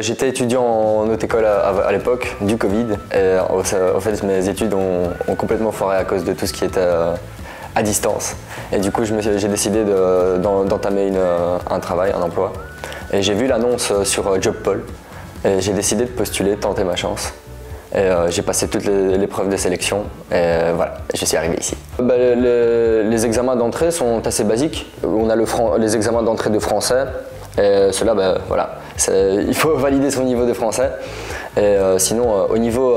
J'étais étudiant en haute école à l'époque du Covid. Et en fait, mes études ont complètement foiré à cause de tout ce qui était à distance. Et du coup, j'ai décidé d'entamer un travail, un emploi. Et j'ai vu l'annonce sur JobPol. Et j'ai décidé de postuler, de tenter ma chance. Et j'ai passé toutes les épreuves de sélection et voilà, je suis arrivé ici. Les examens d'entrée sont assez basiques. On a les examens d'entrée de français et cela, voilà, il faut valider son niveau de français. Et sinon, au niveau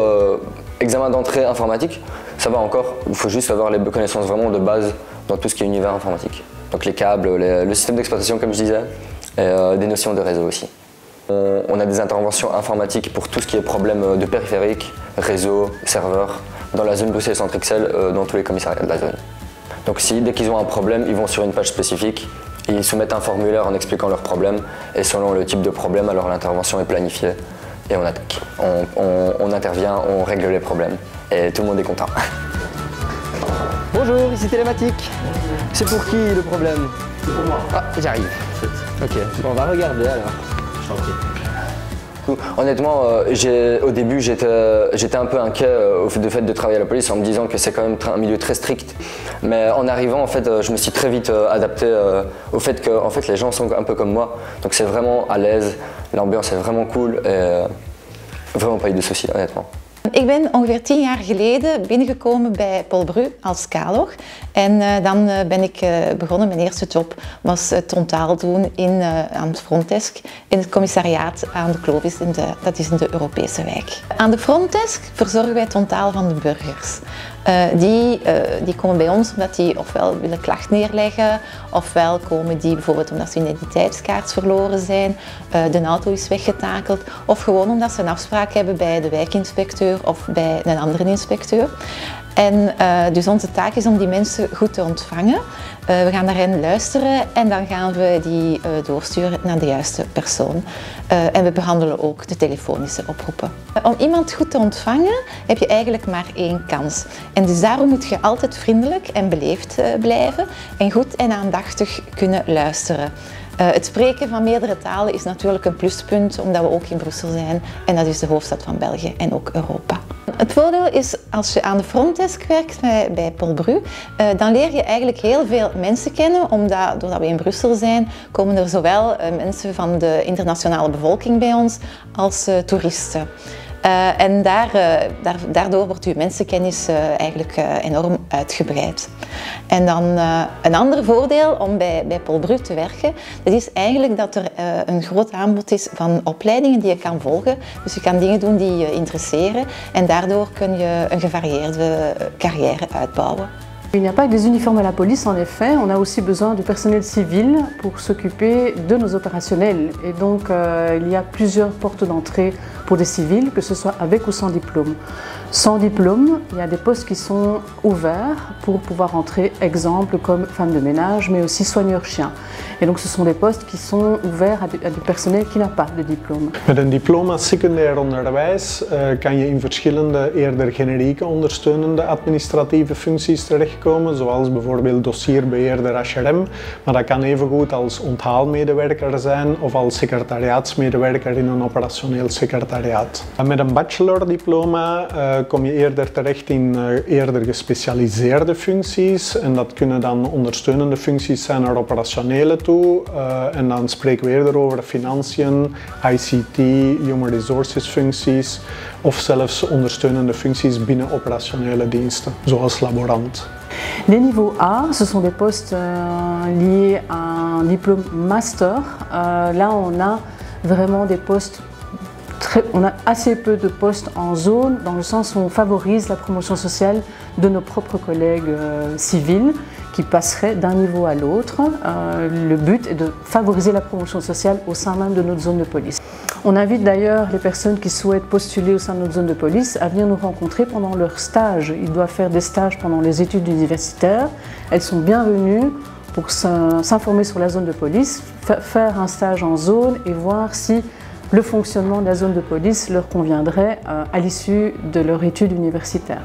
examen d'entrée informatique, ça va encore. Il faut juste avoir les connaissances vraiment de base dans tout ce qui est univers informatique. Donc les câbles, le système d'exploitation comme je disais, et des notions de réseau aussi. On a des interventions informatiques pour tout ce qui est problème de périphérique, réseau, serveur, dans la zone Bruxelles-Centre-Excel, dans tous les commissariats de la zone. Donc dès qu'ils ont un problème, ils vont sur une page spécifique, ils soumettent un formulaire en expliquant leur problème, et selon le type de problème, alors l'intervention est planifiée, et on attaque. On intervient, on règle les problèmes, et tout le monde est content. Bonjour, ici Télématique. C'est pour qui le problème? C'est pour moi. Ah, j'arrive. Ok, bon, on va regarder alors. Honnêtement, au début, j'étais un peu inquiet au fait de travailler à la police en me disant que c'est quand même un milieu très strict. Mais en arrivant, en fait, je me suis très vite adapté au fait que en fait, les gens sont un peu comme moi. Donc c'est vraiment à l'aise, l'ambiance est vraiment cool et vraiment pas eu de soucis, honnêtement. Ik ben ongeveer 10 jaar geleden binnengekomen bij Polbru als K-log en dan ben ik begonnen. Mijn eerste job was Tontaal doen aan het frontdesk in het commissariaat aan de Clovis, dat is in de Europese wijk. Aan de frontdesk verzorgen wij Tontaal van de burgers. Die komen bij ons omdat die ofwel willen klacht neerleggen, ofwel komen die bijvoorbeeld omdat ze hun identiteitskaart verloren zijn, de auto is weggetakeld, of gewoon omdat ze een afspraak hebben bij de wijkinspecteur of bij een andere inspecteur. En dus onze taak is om die mensen goed te ontvangen. We gaan naar hen luisteren en dan gaan we die doorsturen naar de juiste persoon. En we behandelen ook de telefonische oproepen. Om iemand goed te ontvangen heb je eigenlijk maar één kans. En dus daarom moet je altijd vriendelijk en beleefd blijven en goed en aandachtig kunnen luisteren. Het spreken van meerdere talen is natuurlijk een pluspunt omdat we ook in Brussel zijn en dat is de hoofdstad van België en ook Europa. Het voordeel is als je aan de frontdesk werkt bij Polbru, dan leer je eigenlijk heel veel mensen kennen, omdat doordat we in Brussel zijn, komen er zowel mensen van de internationale bevolking bij ons als toeristen. En daardoor wordt uw mensenkennis eigenlijk enorm uitgebreid. En dan een ander voordeel om bij Polbru te werken, dat is eigenlijk dat er een groot aanbod is van opleidingen die je kan volgen. Dus je kan dingen doen die je interesseren en daardoor kun je een gevarieerde carrière uitbouwen. Il n'y a pas que des uniformes à la police, en effet, on a aussi besoin du personnel civil pour s'occuper de nos opérationnels. Et donc il y a plusieurs portes d'entrée pour des civils, que ce soit avec ou sans diplôme. Sans diplôme, il y a des postes qui sont ouverts pour pouvoir entrer, exemple comme femme de ménage, mais aussi soigneur chien. Et donc ce sont des postes qui sont ouverts à du personnel qui n'a pas de diplôme. Met een diploma secundair onderwijs kan je in verschillende eerder generieke ondersteunende administratieve functies terechtkomen, zoals bijvoorbeeld dossierbeheerder HRM, maar dat kan evengoed als onthaalmedewerker zijn of als secretariaatsmedewerker in een operationeel secretariaat. Met een bachelordiploma kom je eerder terecht in eerder gespecialiseerde functies en dat kunnen dan ondersteunende functies zijn naar operationele toe en dan spreken we eerder over financiën, ICT, human resources functies of zelfs ondersteunende functies binnen operationele diensten, zoals laborant. Les niveaux A, ce sont des postes liés à un diplôme master. Là, on a vraiment des postes. On a assez peu de postes en zone, dans le sens où on favorise la promotion sociale de nos propres collègues civils qui passeraient d'un niveau à l'autre. Le but est de favoriser la promotion sociale au sein même de notre zone de police. On invite d'ailleurs les personnes qui souhaitent postuler au sein de notre zone de police à venir nous rencontrer pendant leur stage. Ils doivent faire des stages pendant les études universitaires. Elles sont bienvenues pour s'informer sur la zone de police, faire un stage en zone et voir si le fonctionnement de la zone de police leur conviendrait à l'issue de leur étude universitaire.